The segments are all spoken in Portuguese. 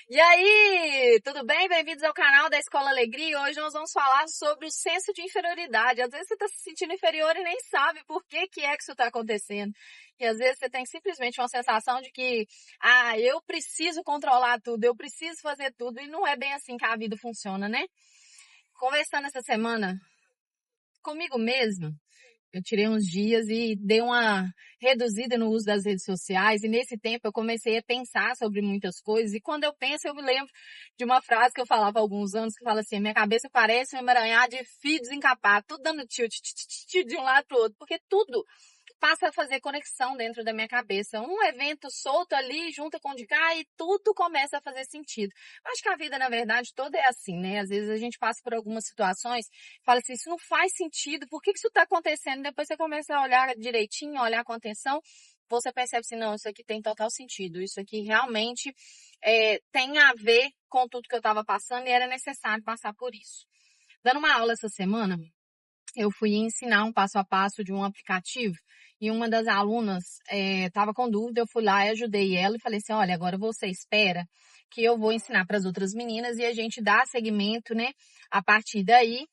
E aí, tudo bem? Bem-vindos ao canal da Escola Alegria. Hoje nós vamos falar sobre o senso de inferioridade. Às vezes você está se sentindo inferior e nem sabe por que é que isso está acontecendo. E às vezes você tem simplesmente uma sensação de que, eu preciso controlar tudo, eu preciso fazer tudo. E não é bem assim que a vida funciona, né? Conversando essa semana comigo mesma, eu tirei uns dias e dei uma reduzida no uso das redes sociais, e nesse tempo eu comecei a pensar sobre muitas coisas, e quando eu penso eu me lembro de uma frase que eu falava há alguns anos, que fala assim: minha cabeça parece um emaranhado de fio desencapado, tudo dando tilt, de um lado pro outro, porque tudo passa a fazer conexão dentro da minha cabeça. Um evento solto ali, junta com o de cá, e tudo começa a fazer sentido. Eu acho que a vida, na verdade, toda é assim, né? Às vezes a gente passa por algumas situações, fala assim, isso não faz sentido, por que isso está acontecendo? Depois você começa a olhar direitinho, a olhar com atenção, você percebe assim, não, isso aqui tem total sentido, isso aqui realmente tem a ver com tudo que eu estava passando e era necessário passar por isso. Dando uma aula essa semana, eu fui ensinar um passo a passo de um aplicativo e uma das alunas estava com dúvida, eu fui lá e ajudei ela e falei assim, olha, agora você espera que eu vou ensinar para as outras meninas e a gente dá seguimento, né, a partir daí,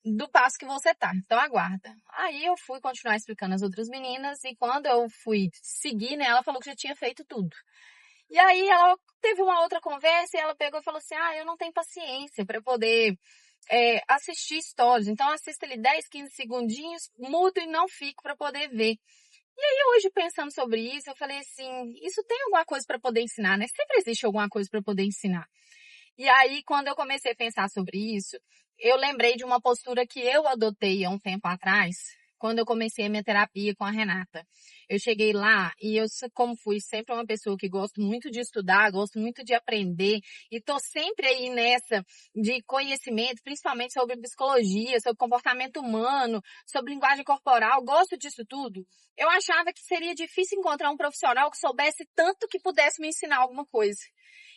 do passo que você tá. Então aguarda. Aí eu fui continuar explicando às outras meninas e quando eu fui seguir, né, ela falou que já tinha feito tudo. E aí ela teve uma outra conversa e ela pegou e falou assim, eu não tenho paciência para poder assistir stories. Então assisto ali 10, 15 segundinhos, mudo e não fico para poder ver. E aí hoje pensando sobre isso, eu falei assim, isso tem alguma coisa para poder ensinar, né? Sempre existe alguma coisa para poder ensinar. E aí quando eu comecei a pensar sobre isso, eu lembrei de uma postura que eu adotei há um tempo atrás, quando eu comecei a minha terapia com a Renata. Eu cheguei lá e eu, como fui sempre uma pessoa que gosto muito de estudar, gosto muito de aprender e tô sempre aí nessa de conhecimento, principalmente sobre psicologia, sobre comportamento humano, sobre linguagem corporal, gosto disso tudo. Eu achava que seria difícil encontrar um profissional que soubesse tanto que pudesse me ensinar alguma coisa.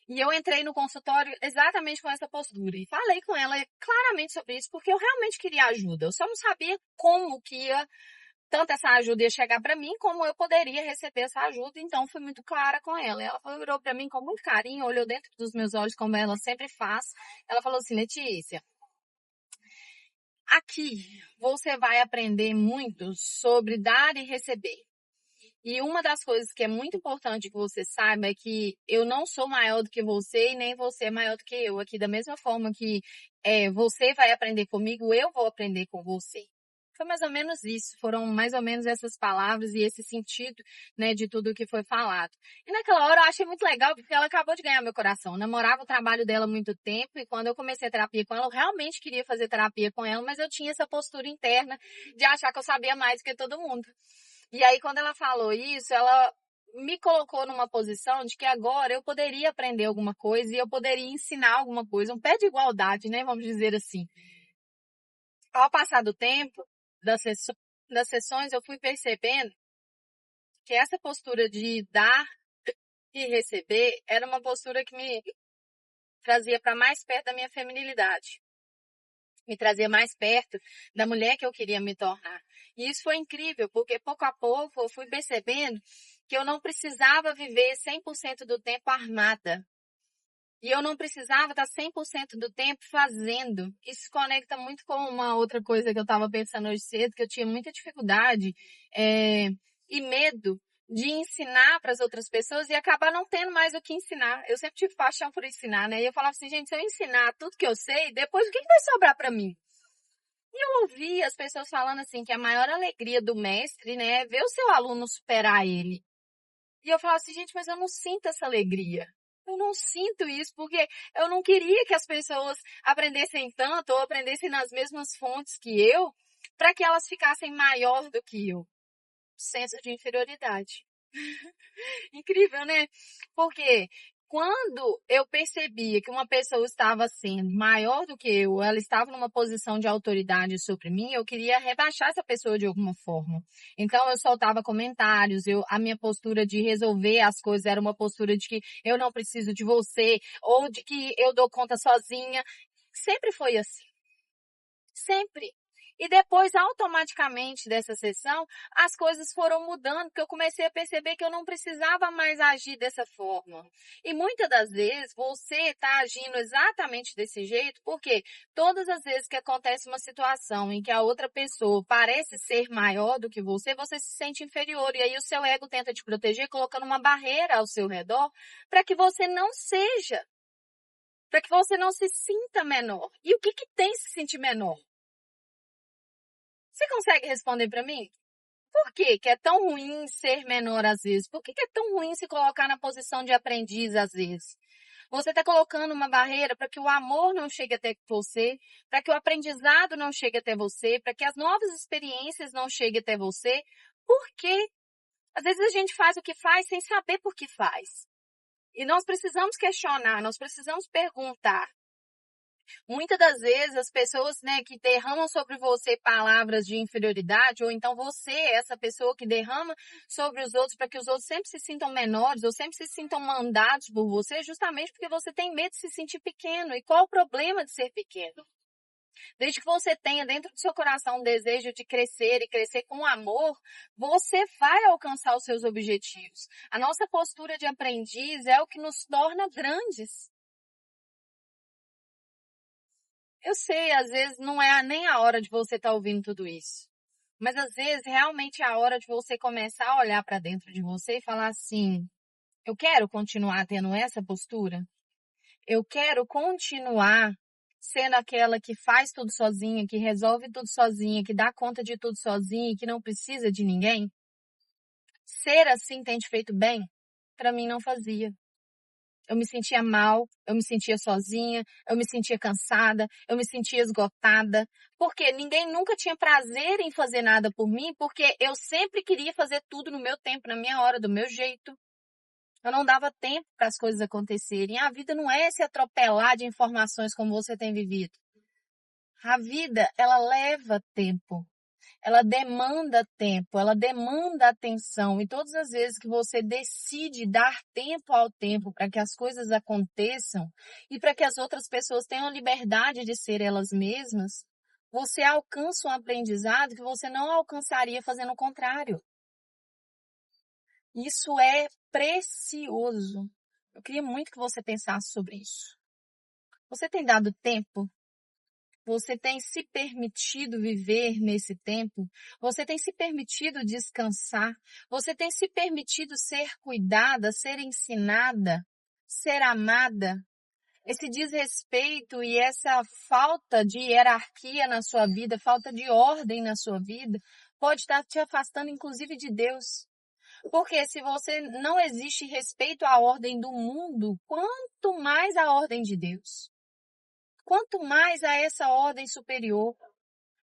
E eu entrei no consultório exatamente com essa postura. E falei com ela claramente sobre isso, porque eu realmente queria ajuda. Eu só não sabia como que ia, tanto essa ajuda ia chegar para mim, como eu poderia receber essa ajuda. Então, fui muito clara com ela. Ela virou para mim com muito carinho, olhou dentro dos meus olhos, como ela sempre faz. Ela falou assim, Letícia, aqui você vai aprender muito sobre dar e receber. E uma das coisas que é muito importante que você saiba é que eu não sou maior do que você e nem você é maior do que eu. Aqui, da mesma forma que você vai aprender comigo, eu vou aprender com você. Foi mais ou menos isso, foram mais ou menos essas palavras e esse sentido, né, de tudo que foi falado. E naquela hora eu achei muito legal, porque ela acabou de ganhar meu coração. Eu namorava o trabalho dela há muito tempo e quando eu comecei a terapia com ela, eu realmente queria fazer terapia com ela, mas eu tinha essa postura interna de achar que eu sabia mais do que todo mundo. E aí, quando ela falou isso, ela me colocou numa posição de que agora eu poderia aprender alguma coisa e eu poderia ensinar alguma coisa, um pé de igualdade, né? Vamos dizer assim. Ao passar do tempo, das sessões, eu fui percebendo que essa postura de dar e receber era uma postura que me trazia para mais perto da minha feminilidade. Me trazia mais perto da mulher que eu queria me tornar. E isso foi incrível, porque pouco a pouco eu fui percebendo que eu não precisava viver 100% do tempo armada. E eu não precisava estar 100% do tempo fazendo. Isso se conecta muito com uma outra coisa que eu estava pensando hoje cedo, que eu tinha muita dificuldade e medo de ensinar para as outras pessoas e acabar não tendo mais o que ensinar. Eu sempre tive paixão por ensinar, né? E eu falava assim, gente, se eu ensinar tudo que eu sei, depois o que vai sobrar para mim? E eu ouvi as pessoas falando assim que a maior alegria do mestre, né, é ver o seu aluno superar ele. E eu falava assim, gente, mas eu não sinto essa alegria. Eu não sinto isso porque eu não queria que as pessoas aprendessem tanto ou aprendessem nas mesmas fontes que eu, para que elas ficassem maior do que eu. Senso de inferioridade. Incrível, né? Porque quando eu percebia que uma pessoa estava sendo maior do que eu, ela estava numa posição de autoridade sobre mim, eu queria rebaixar essa pessoa de alguma forma. Então eu soltava comentários, a minha postura de resolver as coisas era uma postura de que eu não preciso de você, ou de que eu dou conta sozinha. Sempre foi assim. Sempre. E depois, automaticamente dessa sessão, as coisas foram mudando, porque eu comecei a perceber que eu não precisava mais agir dessa forma. E muitas das vezes você está agindo exatamente desse jeito, porque todas as vezes que acontece uma situação em que a outra pessoa parece ser maior do que você se sente inferior. E aí o seu ego tenta te proteger, colocando uma barreira ao seu redor, para que você não seja, para que você não se sinta menor. E o que que tem se sentir menor? Você consegue responder para mim? Por que que é tão ruim ser menor às vezes? Por que que é tão ruim se colocar na posição de aprendiz às vezes? Você está colocando uma barreira para que o amor não chegue até você, para que o aprendizado não chegue até você, para que as novas experiências não cheguem até você. Por quê? Às vezes a gente faz o que faz sem saber por que faz. E nós precisamos questionar, nós precisamos perguntar. Muitas das vezes as pessoas, né, que derramam sobre você palavras de inferioridade, ou então você é essa pessoa que derrama sobre os outros para que os outros sempre se sintam menores ou sempre se sintam mandados por você, justamente porque você tem medo de se sentir pequeno. E qual o problema de ser pequeno? Desde que você tenha dentro do seu coração um desejo de crescer e crescer com amor, você vai alcançar os seus objetivos. A nossa postura de aprendiz é o que nos torna grandes. Eu sei, às vezes não é nem a hora de você estar ouvindo tudo isso. Mas às vezes realmente é a hora de você começar a olhar para dentro de você e falar assim: eu quero continuar tendo essa postura? Eu quero continuar sendo aquela que faz tudo sozinha, que resolve tudo sozinha, que dá conta de tudo sozinha e que não precisa de ninguém? Ser assim tem te feito bem? Para mim não fazia. Eu me sentia mal, eu me sentia sozinha, eu me sentia cansada, eu me sentia esgotada, porque ninguém nunca tinha prazer em fazer nada por mim, porque eu sempre queria fazer tudo no meu tempo, na minha hora, do meu jeito. Eu não dava tempo para as coisas acontecerem. A vida não é se atropelar de informações como você tem vivido. A vida, ela leva tempo. Ela demanda tempo, ela demanda atenção. E todas as vezes que você decide dar tempo ao tempo para que as coisas aconteçam e para que as outras pessoas tenham liberdade de ser elas mesmas, você alcança um aprendizado que você não alcançaria fazendo o contrário. Isso é precioso. Eu queria muito que você pensasse sobre isso. Você tem dado tempo? Você tem se permitido viver nesse tempo? Você tem se permitido descansar? Você tem se permitido ser cuidada, ser ensinada, ser amada? Esse desrespeito e essa falta de hierarquia na sua vida, falta de ordem na sua vida, pode estar te afastando inclusive de Deus. Porque se você não existe respeito à ordem do mundo, quanto mais à ordem de Deus? Quanto mais a essa ordem superior.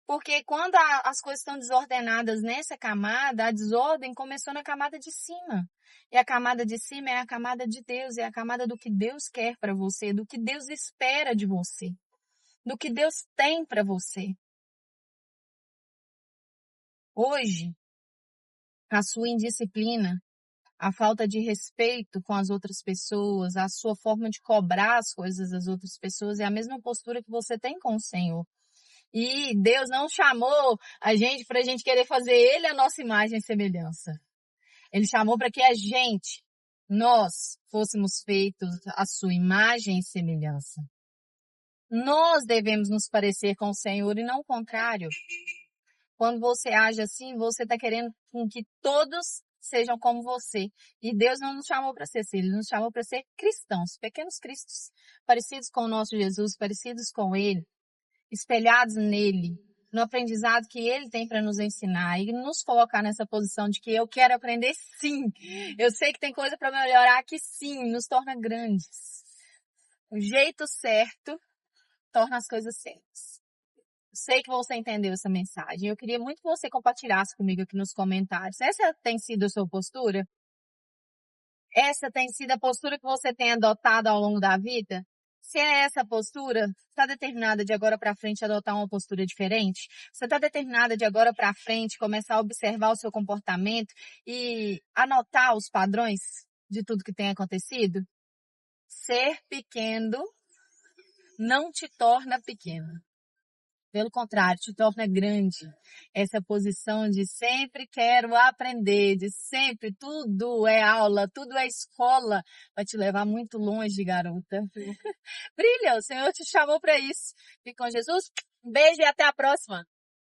Porque quando as coisas estão desordenadas nessa camada, a desordem começou na camada de cima. E a camada de cima é a camada de Deus, é a camada do que Deus quer para você, do que Deus espera de você, do que Deus tem para você. Hoje, a sua indisciplina, a falta de respeito com as outras pessoas, a sua forma de cobrar as coisas das outras pessoas é a mesma postura que você tem com o Senhor. E Deus não chamou a gente para a gente querer fazer Ele a nossa imagem e semelhança. Ele chamou para que nós, fôssemos feitos a sua imagem e semelhança. Nós devemos nos parecer com o Senhor e não o contrário. Quando você age assim, você está querendo com que todos sejam como você. E Deus não nos chamou para ser assim, Ele nos chamou para ser cristãos, pequenos cristos, parecidos com o nosso Jesus, parecidos com Ele, espelhados nele, no aprendizado que ele tem para nos ensinar e nos colocar nessa posição de que eu quero aprender sim. Eu sei que tem coisa para melhorar que sim, nos torna grandes. O jeito certo torna as coisas certas. Eu sei que você entendeu essa mensagem. Eu queria muito que você compartilhasse comigo aqui nos comentários. Essa tem sido a sua postura? Essa tem sido a postura que você tem adotado ao longo da vida? Se é essa postura, está determinada de agora para frente adotar uma postura diferente? Você está determinada de agora para frente começar a observar o seu comportamento e anotar os padrões de tudo que tem acontecido? Ser pequeno não te torna pequeno. Pelo contrário, te torna grande. Essa posição de sempre quero aprender, de sempre tudo é aula, tudo é escola, vai te levar muito longe, garota. Brilha, o Senhor te chamou para isso. Fique com Jesus. Um beijo e até a próxima.